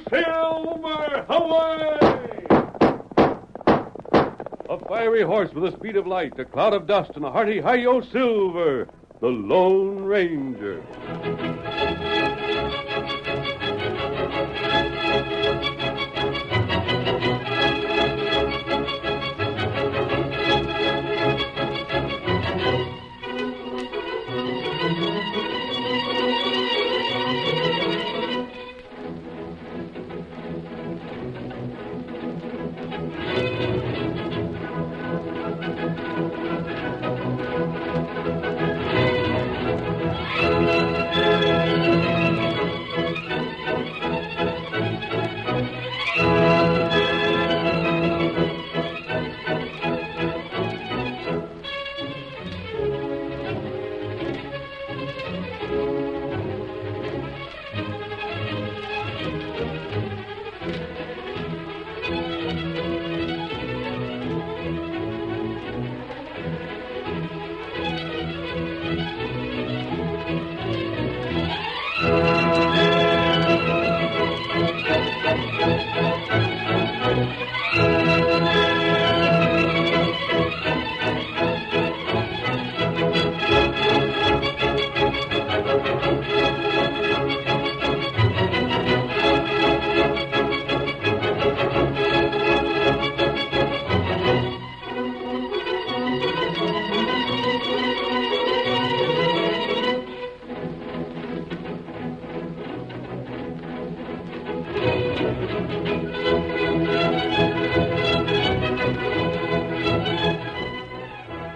Silver! Away! A fiery horse with the speed of light, a cloud of dust, and a hearty hi-yo Silver, the Lone Ranger.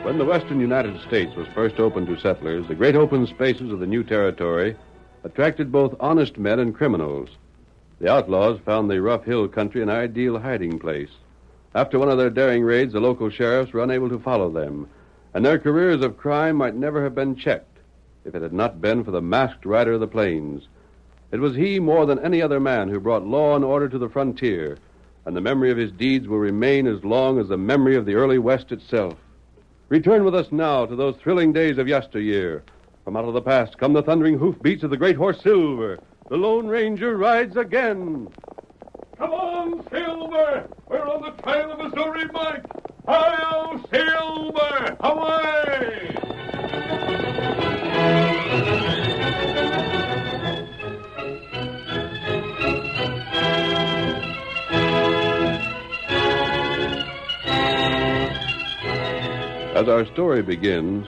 When the western United States was first opened to settlers, the great open spaces of the new territory attracted both honest men and criminals. The outlaws found the rough hill country an ideal hiding place. After one of their daring raids, the local sheriffs were unable to follow them, and their careers of crime might never have been checked if it had not been for the masked rider of the plains. It was he, more than any other man, who brought law and order to the frontier, and the memory of his deeds will remain as long as the memory of the early West itself. Return with us now to those thrilling days of yesteryear. From out of the past come the thundering hoofbeats of the great horse Silver. The Lone Ranger rides again. Come on, Silver! We're on the trail of Missouri Mike! Hi-yo, Silver! Away! As our story begins,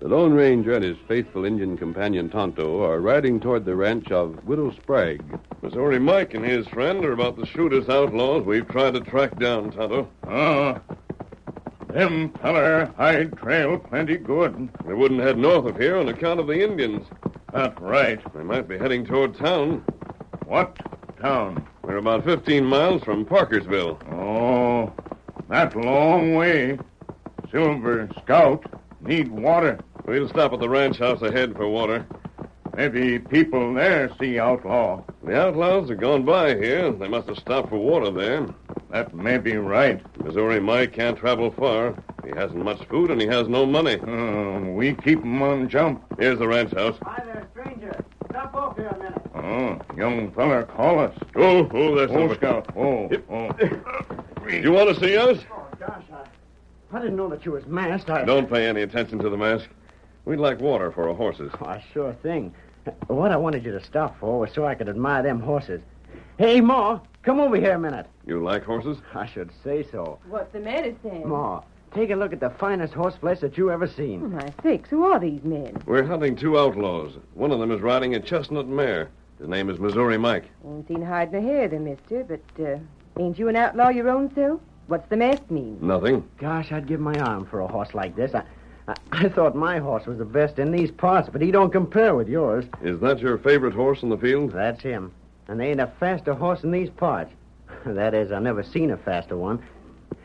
the Lone Ranger and his faithful Indian companion Tonto are riding toward the ranch of Widow Sprague. Missouri Mike and his friend are about the shootest outlaws we've tried to track down, Tonto. Them feller hide trail plenty good. They wouldn't head north of here on account of the Indians. That's right. They might be heading toward town. What town? We're about 15 miles from Parkersville. Oh, that long way. Silver Scout need water. We'll stop at the ranch house ahead for water. Maybe people there see outlaw. The outlaws have gone by here. They must have stopped for water there. That may be right. Missouri Mike can't travel far. He hasn't much food and he has no money. We keep him on jump. Here's the ranch house. Hi there, stranger. Stop off here a minute. Young feller, call us. Oh, that's Oh, Scout. Do you want to see us? Oh, gosh, I didn't know that you was masked. Don't pay any attention to the mask. We'd like water for our horses. Oh, sure thing. What I wanted you to stop for was so I could admire them horses. Hey, Ma, come over here a minute. You like horses? I should say so. What's the matter, Sam? Ma, take a look at the finest horseflesh that you ever seen. Oh, my sakes, who are these men? We're hunting two outlaws. One of them is riding a chestnut mare. His name is Missouri Mike. Ain't seen hide nor hair there, mister, but ain't you an outlaw your own self? What's the mask mean? Nothing. Gosh, I'd give my arm for a horse like this. I thought my horse was the best in these parts, but he don't compare with yours. Is that your favorite horse in the field? That's him. And there ain't a faster horse in these parts. That is, I never seen a faster one.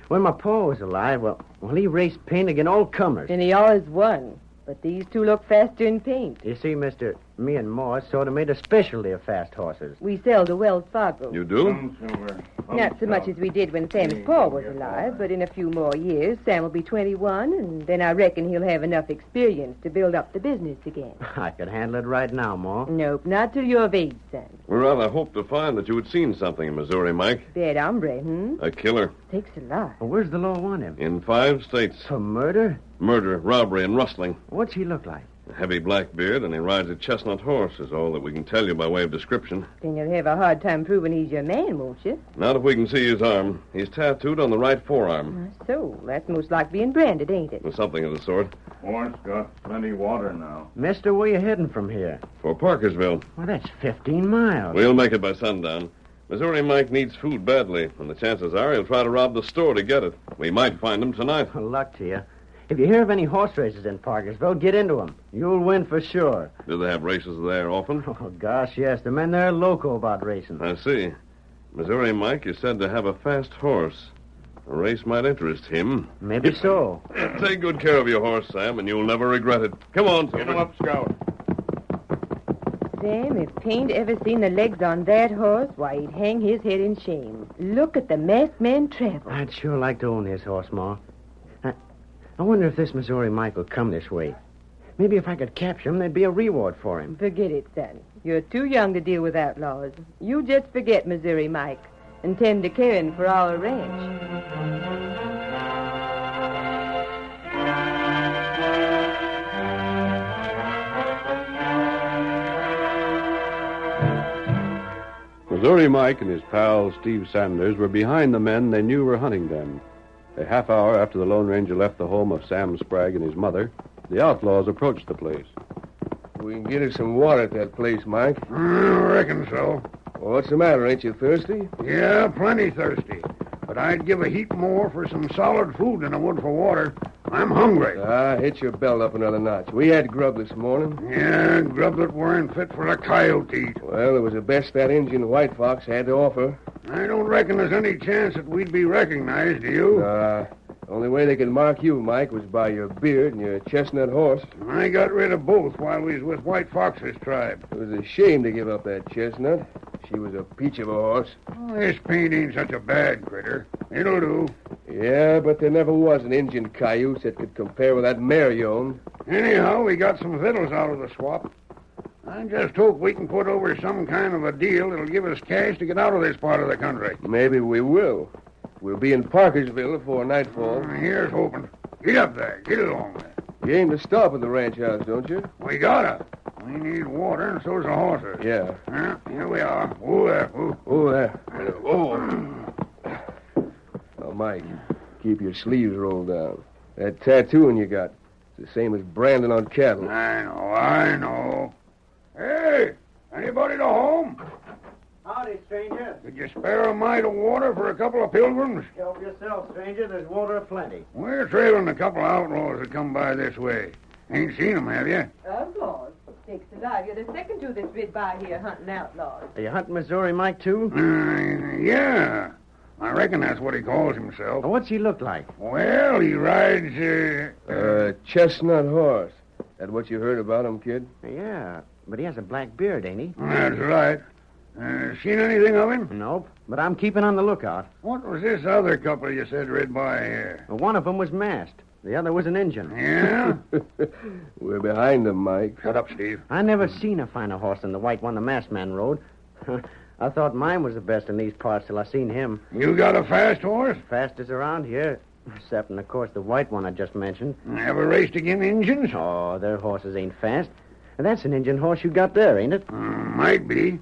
When my pa was alive, well, he raced paint against all comers. And he always won. But these two look faster in paint. You see, mister, Me and Ma sort of made a specialty of fast horses. We sell to Wells Fargo. You do? Come, Silver. Come, Not so much as we did when Sam's pa was alive, but in a few more years, Sam will be 21, and then I reckon he'll have enough experience to build up the business again. I could handle it right now, Ma. Nope, not till you're of age, son. We rather hoped to find that you had seen something in Missouri, Mike. Bad hombre, A killer. Takes a lot. Well, where's the law want him? In 5 states. For murder? Murder, robbery, and rustling. What's he look like? A heavy black beard, and he rides a chestnut horse, is all that we can tell you by way of description. Then you'll have a hard time proving he's your man, won't you? Not if we can see his arm. He's tattooed on the right forearm. So, that's most like being branded, ain't it? Or something of the sort. Horse got plenty water now. Mister, where you heading from here? For Parkersville. Well, that's 15 miles. We'll make it by sundown. Missouri Mike needs food badly, and the chances are he'll try to rob the store to get it. We might find him tonight. Luck to you. If you hear of any horse races in Parkersville, get into them. You'll win for sure. Do they have races there often? Oh, gosh, yes. The men there are loco about racing. I see. Missouri Mike is said to have a fast horse. A race might interest him. Maybe so. Take good care of your horse, Sam, and you'll never regret it. Come on, Get him Silver. up, Scout. Sam, if Paint ever seen the legs on that horse, why, he'd hang his head in shame. Look at the masked man travel. I'd sure like to own this horse, Ma. I wonder if this Missouri Mike will come this way. Maybe if I could capture him, there'd be a reward for him. Forget it, son. You're too young to deal with outlaws. You just forget Missouri Mike and tend to caring for our ranch. Missouri Mike and his pal, Steve Sanders, were behind the men they knew were hunting them. A half hour after the Lone Ranger left the home of Sam Sprague and his mother, the outlaws approached the place. We can get us some water at that place, Mike. I reckon so. Well, what's the matter? Ain't you thirsty? Yeah, plenty thirsty. But I'd give a heap more for some solid food than I would for water. I'm hungry. Hit your belt up another notch. We had grub this morning. Yeah, grub that weren't fit for a coyote to eat. Well, it was the best that Indian White Fox had to offer. I don't reckon there's any chance that we'd be recognized, do you? Only way they could mark you, Mike, was by your beard and your chestnut horse. I got rid of both while we was with White Fox's tribe. It was a shame to give up that chestnut. She was a peach of a horse. Oh, this Paint ain't such a bad critter. It'll do. Yeah, but there never was an Indian cayuse that could compare with that mare you own. Anyhow, we got some victuals out of the swap. I just hope we can put over some kind of a deal that'll give us cash to get out of this part of the country. Maybe we will. We'll be in Parkersville before nightfall. Here's hoping. Get up there. Get along there. You aim to stop at the ranch house, don't you? We gotta. We need water, and so's the horses. Yeah. Here we are. Oh, there. There. Oh, Mike, keep your sleeves rolled down. That tattooing you got, it's the same as branding on cattle. I know. Hey, anybody to home? Howdy, stranger. Could you spare a mite of water for a couple of pilgrims? Help yourself, stranger. There's water aplenty. We're trailing a couple of outlaws that come by this way. Ain't seen 'em, have you? Outlaws? Takes a lot. You're the second two that's rid by here hunting outlaws. Are you hunting Missouri Mike, too? Yeah. I reckon that's what he calls himself. Well, what's he look like? Well, he rides, Chestnut horse. That what you heard about him, kid? Yeah, but he has a black beard, ain't he? That's right. Seen anything of him? Nope, but I'm keeping on the lookout. What was this other couple you said rid by here? Well, one of them was masked. The other was an Injun. Yeah? We're behind him, Mike. Shut up, Steve. I never seen a finer horse than the white one the masked man rode. I thought mine was the best in these parts till I seen him. You got a fast horse? Fastest around here, excepting, of course, the white one I just mentioned. Ever raced again Injuns? Oh, their horses ain't fast. And that's an Injun horse you got there, ain't it? Might be.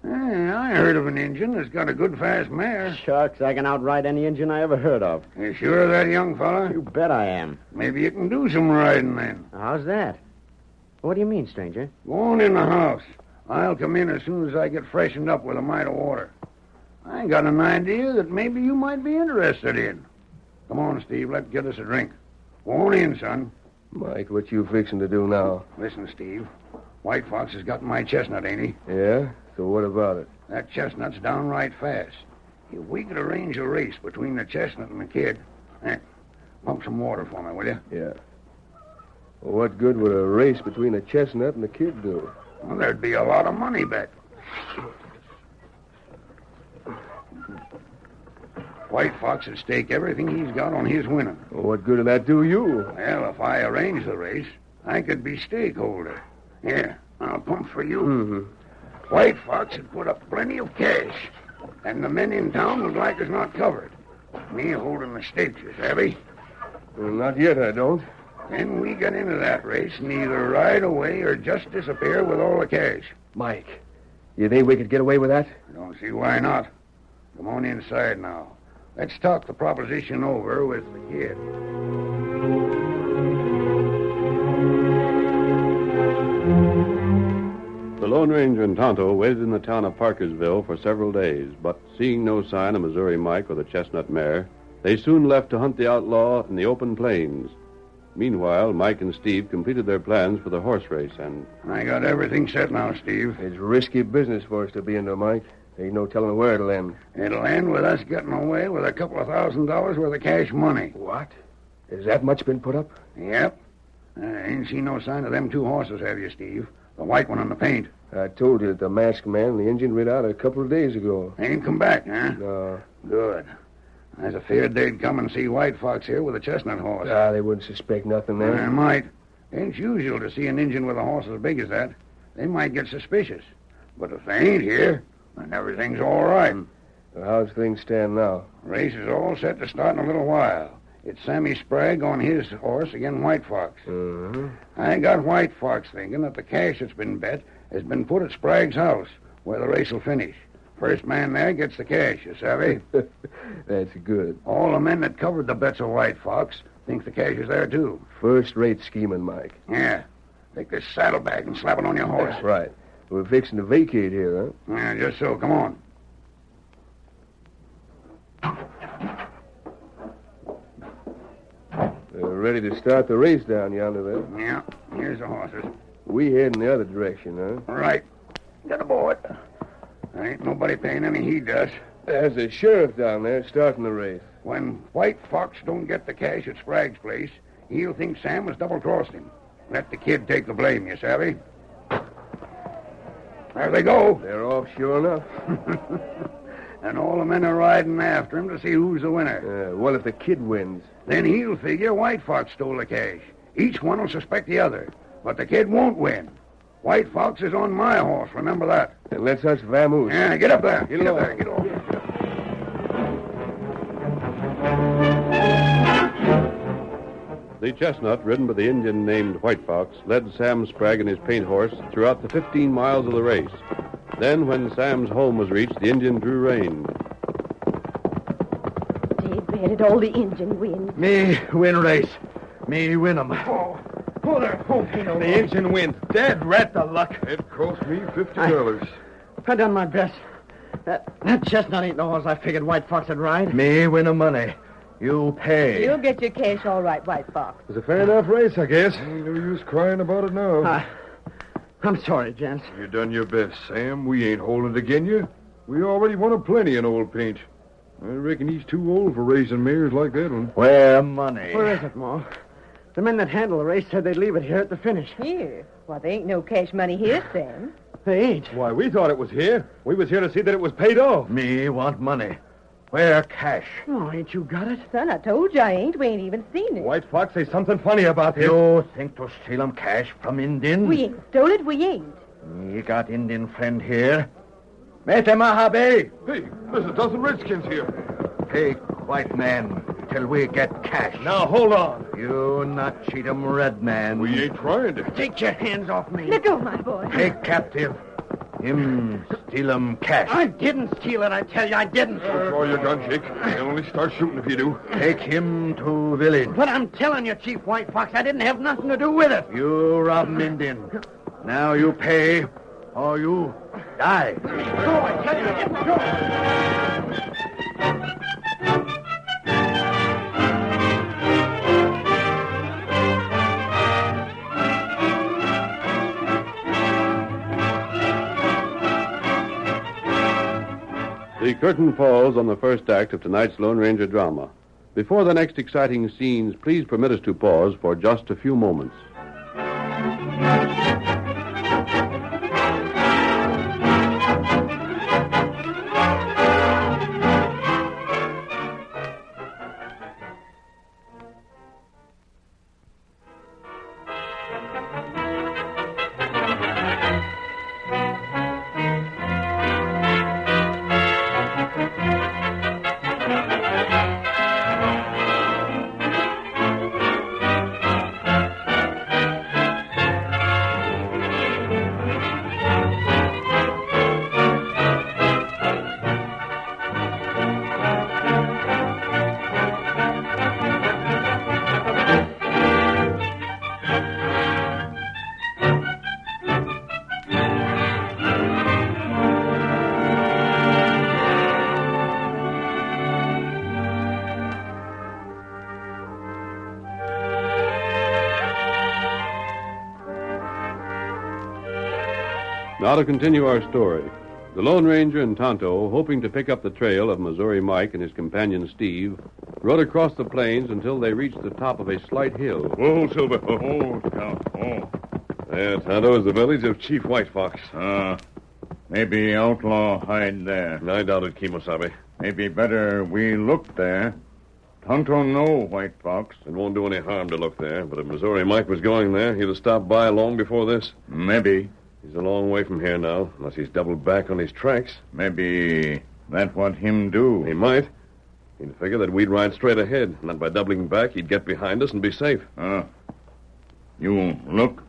I heard of an Injun that's got a good fast mare. Shucks, I can outride any Injun I ever heard of. You sure of that, young fella? You bet I am. Maybe you can do some riding then. How's that? What do you mean, stranger? Go on in the house. I'll come in as soon as I get freshened up with a mite of water. I got an idea that maybe you might be interested in. Come on, Steve, let's get us a drink. Go on in, son. Mike, what you fixing to do now? Listen, Steve. White Fox has got my chestnut, ain't he? Yeah? So what about it? That chestnut's downright fast. If we could arrange a race between the chestnut and the kid... pump some water for me, will you? Yeah. Well, what good would a race between a chestnut and a kid do? Well, there'd be a lot of money bet. White Fox would stake everything he's got on his winning. Well, what good did that do you? Well, if I arrange the race, I could be stakeholder. Here, I'll pump for you. White Fox would put up plenty of cash, and the men in town would like us not covered. Me holding the stakes, you savvy? Well, not yet, I don't. Then we get into that race and either ride away or just disappear with all the cash. Mike, you think we could get away with that? I don't see why not. Come on inside now. Let's talk the proposition over with the kid. The Lone Ranger and Tonto waited in the town of Parkersville for several days, but seeing no sign of Missouri Mike or the chestnut mare, they soon left to hunt the outlaw in the open plains. Meanwhile, Mike and Steve completed their plans for the horse race, and I got everything set now, Steve. It's risky business for us to be into, Mike. Ain't no telling where it'll end. It'll end with us getting away with a couple of $1,000 worth of cash money. What? Has that much been put up? Yep. Ain't seen no sign of them two horses, have you, Steve? The white one and the paint. I told you that the masked man and the Indian rid out a couple of days ago. Ain't come back, huh? No. Good. I was afeard they'd come and see White Fox here with a chestnut horse. They wouldn't suspect nothing then. They might. Ain't usual to see an Indian with a horse as big as that. They might get suspicious. But if they ain't here, then everything's all right. Well, how's things stand now? Race is all set to start in a little while. It's Sammy Sprague on his horse against White Fox. I got White Fox thinking that the cash that's been bet has been put at Sprague's house, where the race will finish. First man there gets the cash, you savvy? That's good. All the men that covered the bets of White Fox think the cash is there, too. First-rate scheming, Mike. Yeah. Take this saddlebag and slap it on your horse. That's right. We're fixing to vacate here, huh? Yeah, just so. Come on. We're ready to start the race down yonder there. Yeah, here's the horses. We head in the other direction, huh? Right. Get aboard. There ain't nobody paying any heed to us. There's the sheriff down there starting the race. When White Fox don't get the cash at Sprague's place, he'll think Sam has double-crossed him. Let the kid take the blame, you savvy? There they go. They're off sure enough. And all the men are riding after him to see who's the winner. Well, if the kid wins. Then he'll figure White Fox stole the cash. Each one will suspect the other. But the kid won't win. White Fox is on my horse, remember that. Then let's us vamoose. Yeah, get up there. Get up there. Get over. the chestnut, ridden by the Indian named White Fox, led Sam Sprague and his paint horse throughout the 15 miles of the race. Then, when Sam's home was reached, the Indian drew rein. David, it all the Indian win. Me win race. Me win 'em. Oh, there. Oh, The engine wins. Dead rat the luck. It cost me $50. I done my best. That chestnut ain't the horse I figured White Fox would ride. Me win 'em money. You pay. You'll get your cash all right, White Fox. It's a fair enough race, I guess. Ain't no use crying about it now. I'm sorry, gents. You done your best, Sam. We ain't holding it agin you. We already won a plenty in old paint. I reckon he's too old for racing mares like that one. Where money? Where is it, Ma? The men that handle the race said they'd leave it here at the finish. Here? Well, there ain't no cash money here, Sam. They ain't. Why, we thought it was here. We was here to see that it was paid off. Me want money. Where cash? Oh, ain't you got it? Son, I told you I ain't. We ain't even seen it. White Fox say something funny about this. You think to steal 'em cash from Indian? We ain't stole it. We ain't. Me got Indian friend here. Mete Mahabe. Hey, there's a dozen redskins here. Take white man till we get cash. Now, hold on. You not cheat 'em, red man. We ain't trying to. Take your hands off me. Let go, my boy. Take captive. Him steal 'em cash. I didn't steal it, I tell you, I didn't. Draw your gun, Jake. They'll only start shooting if you do. Take him to village. But I'm telling you, Chief White Fox, I didn't have nothing to do with it. You rob 'em Indian. Now you pay, or you die. Go, I tell you, go. The curtain falls on the first act of tonight's Lone Ranger drama. Before the next exciting scenes, please permit us to pause for just a few moments. Now to continue our story. The Lone Ranger and Tonto, hoping to pick up the trail of Missouri Mike and his companion Steve, rode across the plains until they reached the top of a slight hill. Whoa, Silver. Oh, Scout. Oh. There, Tonto, is the village of Chief White Fox. Maybe outlaw hide there. I doubt it, Kimosabe. Maybe better we look there. Tonto know White Fox. It won't do any harm to look there, but if Missouri Mike was going there, he'd have stopped by long before this. Maybe. He's a long way from here now, unless he's doubled back on his tracks. Maybe that what him do. He might. He'd figure that we'd ride straight ahead, and that by doubling back, he'd get behind us and be safe. You look.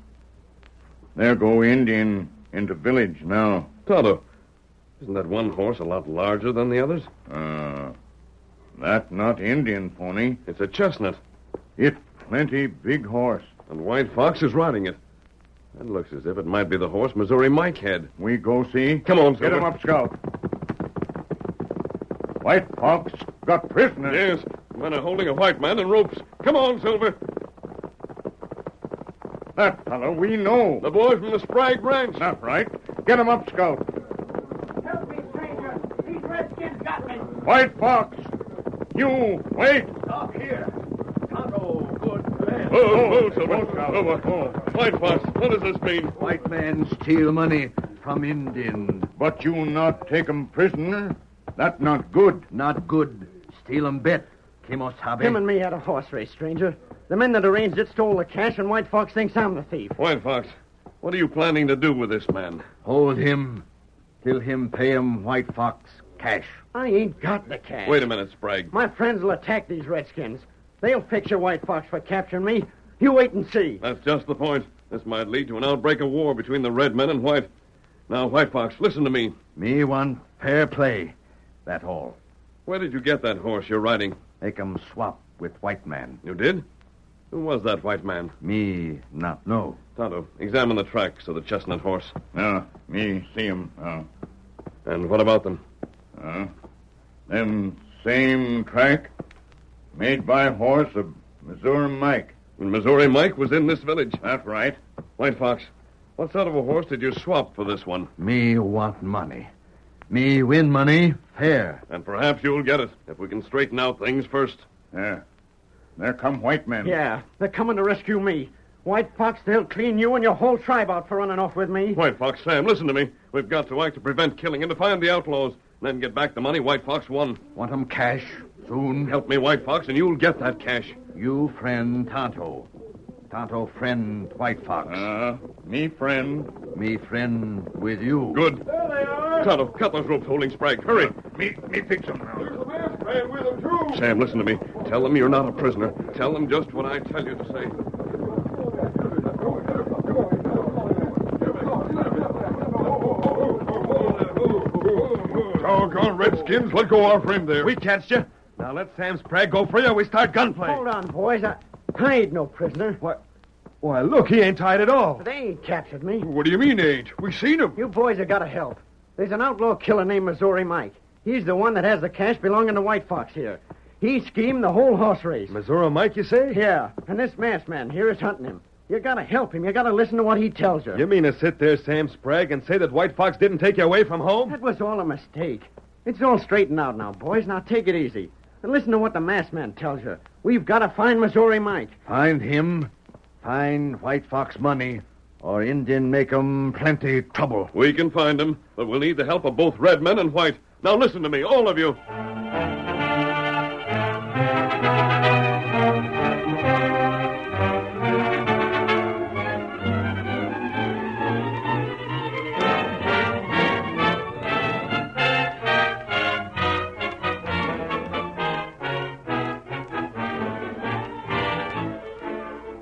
There go Indian into village now. Tonto, isn't that one horse a lot larger than the others? That not Indian pony. It's a chestnut. It plenty big horse. And White Fox is riding it. That looks as if it might be the horse Missouri Mike had. We go see. Come on, Get Silver. him up, Scout. White Fox got prisoner. Yes, men are holding a white man in ropes. Come on, Silver. That fellow we know. The boy from the Sprague Ranch. Not right. Get him up, Scout. Help me, stranger. These redskins got me. White Fox. You, wait. Stop here. Tonto, good man. Oh, Silver. Oh. White Fox, what does this mean? White man steal money from Indian. But you not take him prisoner? That not good. Not good. Steal 'em bet. Kimosabe. Him and me had a horse race, stranger. The men that arranged it stole the cash, and White Fox thinks I'm the thief. White Fox, what are you planning to do with this man? Hold him. Till him pay him White Fox cash. I ain't got the cash. Wait a minute, Sprague. My friends will attack these redskins. They'll fix your White Fox for capturing me. You wait and see. That's just the point. This might lead to an outbreak of war between the red men and white. Now, White Fox, listen to me. Me want fair play. That all. Where did you get that horse you're riding? Make 'em swap with white man. You did? Who was that white man? Me not know. Tonto, examine the tracks of the chestnut horse. Me see him. And what about them? Them same track made by horse of Missouri Mike. And Missouri Mike was in this village. That's right. White Fox, what sort of a horse did you swap for this one? Me want money. Me win money fair. And perhaps you'll get it, if we can straighten out things first. There come white men. Yeah, they're coming to rescue me. White Fox, they'll clean you and your whole tribe out for running off with me. White Fox, Sam, listen to me. We've got to act to prevent killing and to find the outlaws. Then get back the money White Fox won. Want 'em cash soon? Help me, White Fox, and you'll get that cash. You friend Tonto. Tonto friend White Fox. Me friend. Me friend with you. Good. There they are. Tonto, cut those ropes holding Sprague. Hurry. Me fix him now. Sam, listen to me. Tell them you're not a prisoner. Tell them just what I tell you to say. Doggone redskins, let go our friend there. We catched you. Now let Sam Sprague go free or we start gunplay. Hold on, boys. I ain't no prisoner. Why, look, he ain't tied at all. They ain't captured me. What do you mean, ain't? We seen him. You boys have got to help. There's an outlaw killer named Missouri Mike. He's the one that has the cash belonging to White Fox here. He schemed the whole horse race. Missouri Mike, you say? Yeah, and this masked man here is hunting him. You got to help him. You got to listen to what he tells you. You mean to sit there, Sam Sprague, and say that White Fox didn't take you away from home? That was all a mistake. It's all straightened out now, boys. Now take it easy. And listen to what the masked man tells you. We've got to find Missouri Mike. Find him. Find White Fox money. Or Indian make 'em plenty trouble. We can find him, but we'll need the help of both red men and white. Now listen to me, all of you.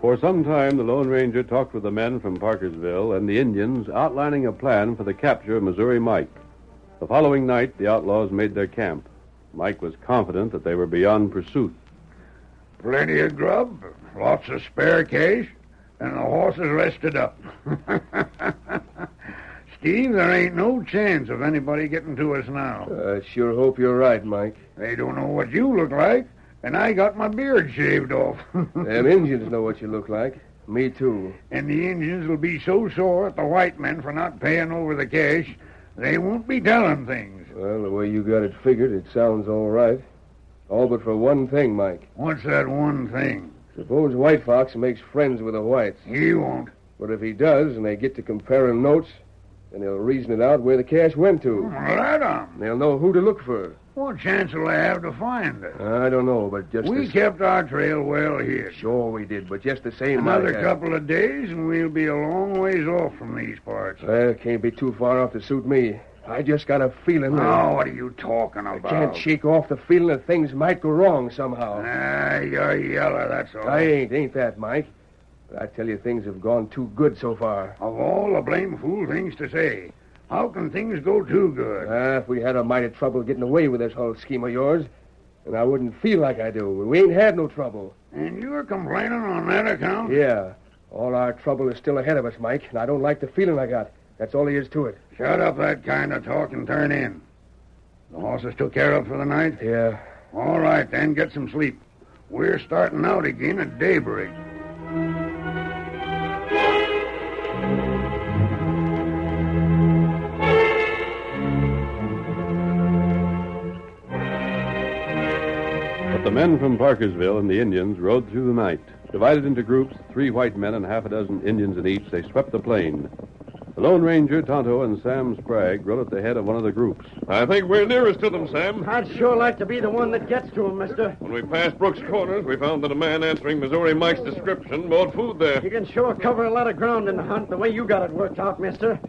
For some time, the Lone Ranger talked with the men from Parkersville and the Indians, outlining a plan for the capture of Missouri Mike. The following night, the outlaws made their camp. Mike was confident that they were beyond pursuit. Plenty of grub, lots of spare cash, and the horses rested up. Steve, there ain't no chance of anybody getting to us now. I sure hope you're right, Mike. They don't know what you look like, and I got my beard shaved off. Them Indians know what you look like. Me too. And the Indians will be so sore at the white men for not paying over the cash, they won't be telling things. Well, the way you got it figured, it sounds all right. All but for one thing, Mike. What's that one thing? Suppose White Fox makes friends with the whites. He won't. But if he does, and they get to comparing notes, then he'll reason it out where the cash went to. Right on. They'll know who to look for. What chance will they have to find it? I don't know, but just We kept our trail well hid. Sure we did, but just the same... Another couple of days, and we'll be a long ways off from these parts. Well, can't be too far off to suit me. I just got a feeling that... Oh, what are you talking about? I can't shake off the feeling that things might go wrong somehow. You're yeller, that's all. I ain't that, Mike. But I tell you, things have gone too good so far. Of all the blame fool things to say, how can things go too good? If we had a mighty trouble getting away with this whole scheme of yours, then I wouldn't feel like I do. We ain't had no trouble. And you're complaining on that account? Yeah. All our trouble is still ahead of us, Mike, and I don't like the feeling I got. That's all there is to it. Shut up that kind of talk and turn in. The horses took care of for the night? Yeah. All right, then, get some sleep. We're starting out again at daybreak. But the men from Parkersville and the Indians rode through the night. Divided into groups, 3 white men and half a dozen Indians in each, they swept the plain. The Lone Ranger, Tonto, and Sam Sprague rode at the head of one of the groups. I think we're nearest to them, Sam. I'd sure like to be the one that gets to him, mister. When we passed Brooks Corners, we found that a man answering Missouri Mike's description bought food there. You can sure cover a lot of ground in the hunt the way you got it worked out, mister.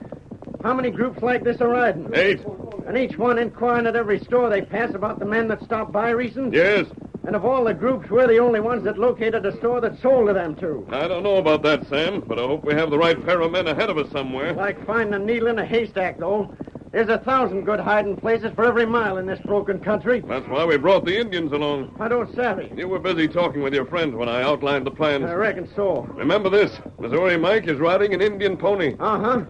How many groups like this are riding? 8. And each one inquiring at every store they pass about the men that stopped by recent? Yes. And of all the groups, we're the only ones that located a store that sold to them two. I don't know about that, Sam, but I hope we have the right pair of men ahead of us somewhere. Like finding a needle in a haystack, though. There's 1,000 good hiding places for every mile in this broken country. That's why we brought the Indians along. I don't savvy. You were busy talking with your friend when I outlined the plans. I reckon so. Remember this, Missouri Mike is riding an Indian pony. Uh-huh.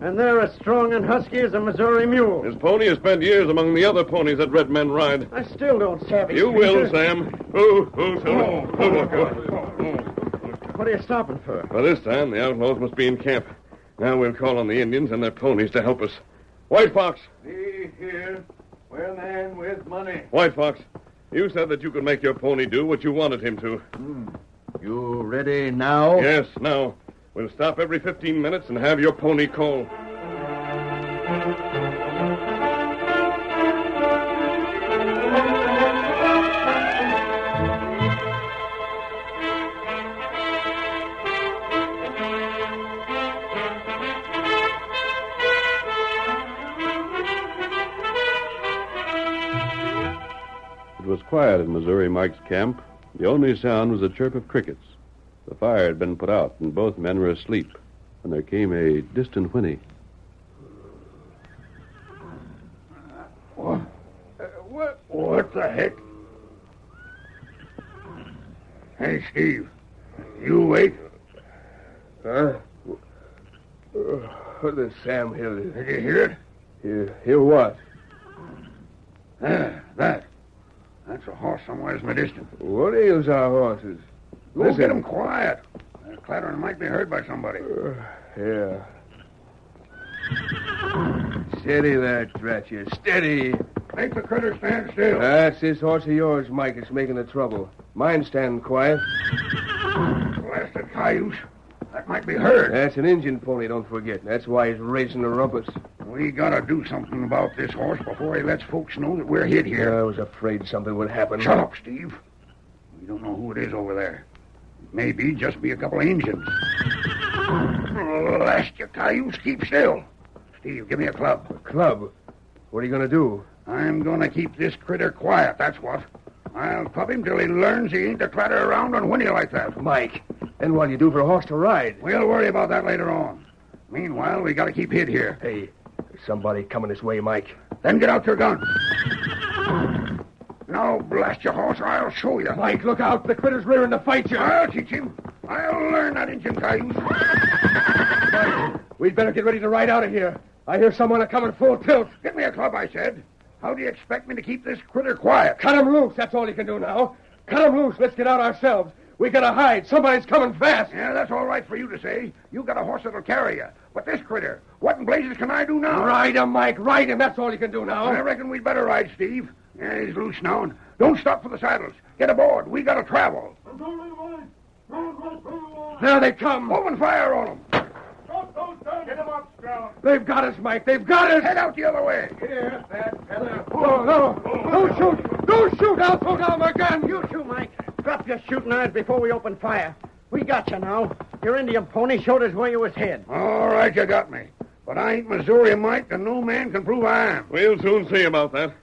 And they're as strong and husky as a Missouri mule. His pony has spent years among the other ponies that red men ride. I still don't savvy. You will, Sam. What are you stopping for? By this time, the outlaws must be in camp. Now we'll call on the Indians and their ponies to help us. White Fox. See here. We're a man with money. White Fox, you said that you could make your pony do what you wanted him to. You ready now? Yes, now. We'll stop every 15 minutes and have your pony call. It was quiet in Missouri Mike's camp. The only sound was the chirp of crickets. The fire had been put out, and both men were asleep, when there came a distant whinny. What the heck? Hey, Steve. You awake? Huh? What did Sam hear? Did you hear it? Hear what? That's a horse somewheres in the distance. What ails our horses? Go get them quiet. Their clattering might be heard by somebody. Yeah. Steady there, drat you. Steady. Make the critter stand still. That's this horse of yours, Mike, that's making the trouble. Mine standing quiet. Blasted cayuse. That might be heard. That's an Indian pony, don't forget. That's why he's raising the rumpus. We gotta do something about this horse before he lets folks know that we're hid here. I was afraid something would happen. Shut up, Steve. We don't know who it is over there. It may just be a couple of Indians. Blast you, cayuse. Keep still. Steve, give me a club. A club? What are you going to do? I'm going to keep this critter quiet, that's what. I'll club him till he learns he ain't to clatter around and whinny like that. Mike, then what'll you do for a horse to ride? We'll worry about that later on. Meanwhile, we got to keep hid here. Hey, there's somebody coming this way, Mike. Then get out your gun. Now, blast your horse, or I'll show you. Mike, look out. The critter's rearing to fight you. I'll teach him. I'll learn that Indian cayuse. Mike, we'd better get ready to ride out of here. I hear someone coming full tilt. Get me a club, I said. How do you expect me to keep this critter quiet? Cut him loose. That's all you can do now. Cut him loose. Let's get out ourselves. We gotta hide. Somebody's coming fast. Yeah, that's all right for you to say. You got a horse that'll carry you. But this critter, what in blazes can I do now? Ride him, Mike. Ride him. That's all you can do now. I reckon we'd better ride, Steve. Yeah, he's loose now. Don't stop for the saddles. Get aboard. We gotta travel. There they come. Open fire on them. Get him up, Scout. They've got us, Mike. They've got us. Head out the other way. Here, that feather. No. Don't shoot. Don't shoot. I'll throw down my gun. You too, Mike. Drop your shooting irons before we open fire. We got you now. Your Indian pony showed us where you was hid. All right, you got me. But I ain't Missouri Mike, and no man can prove I am. We'll soon see about that.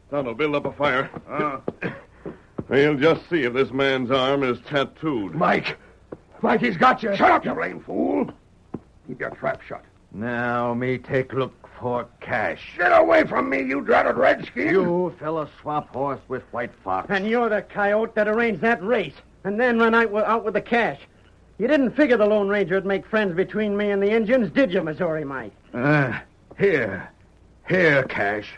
Tonto, build up a fire. We'll just see if this man's arm is tattooed. Mike, he's got you. Shut up, you blame fool. Keep your trap shut. Now, me take look for cash. Get away from me, you dratted redskin. You fella swap horse with White Fox. And you're the coyote that arranged that race, and then run out with the cash. You didn't figure the Lone Ranger would make friends between me and the Indians, did you, Missouri Mike? Here, Cash.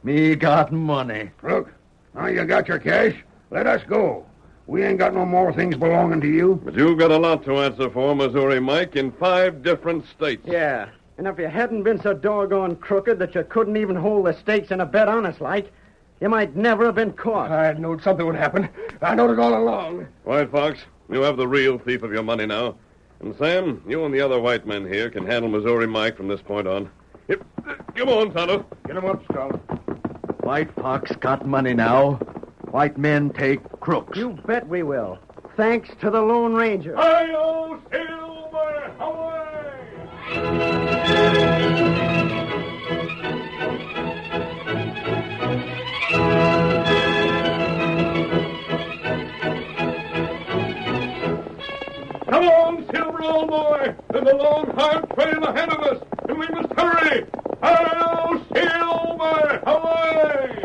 Me got money. Look, now you got your cash. Let us go. We ain't got no more things belonging to you. But you've got a lot to answer for, Missouri Mike, in 5 different states. Yeah, and if you hadn't been so doggone crooked that you couldn't even hold the stakes in a bet honest like, you might never have been caught. I knowed something would happen. I knowed it all along. White Fox, you have the real thief of your money now. And Sam, you and the other white men here can handle Missouri Mike from this point on. Yep. Come on, Tonto. Get him up, Scout. White Fox got money now. White men take crooks. You bet we will. Thanks to the Lone Ranger. Hi-yo, Silver, away! Come on, Silver, old boy. There's a long, hard trail ahead of us, and we must hurry. Hi-yo, Silver, away!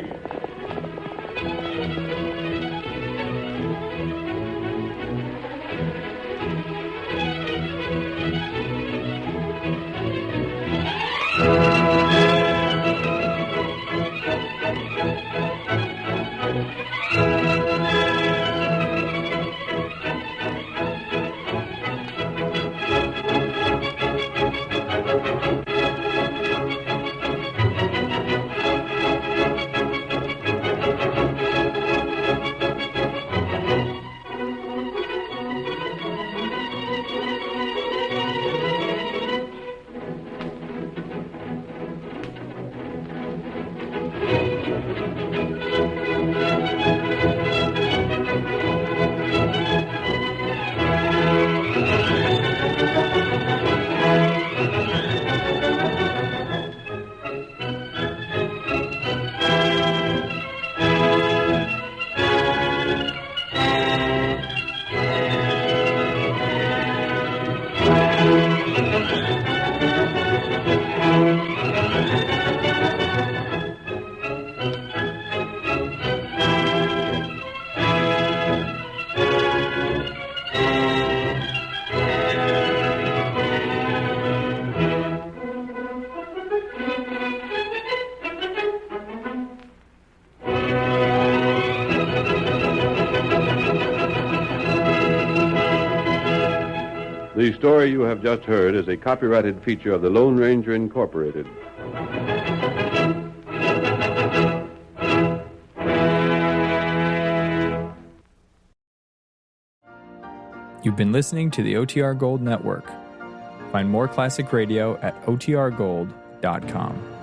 The story you have just heard is a copyrighted feature of the Lone Ranger Incorporated. You've been listening to the OTR Gold Network. Find more classic radio at otrgold.com.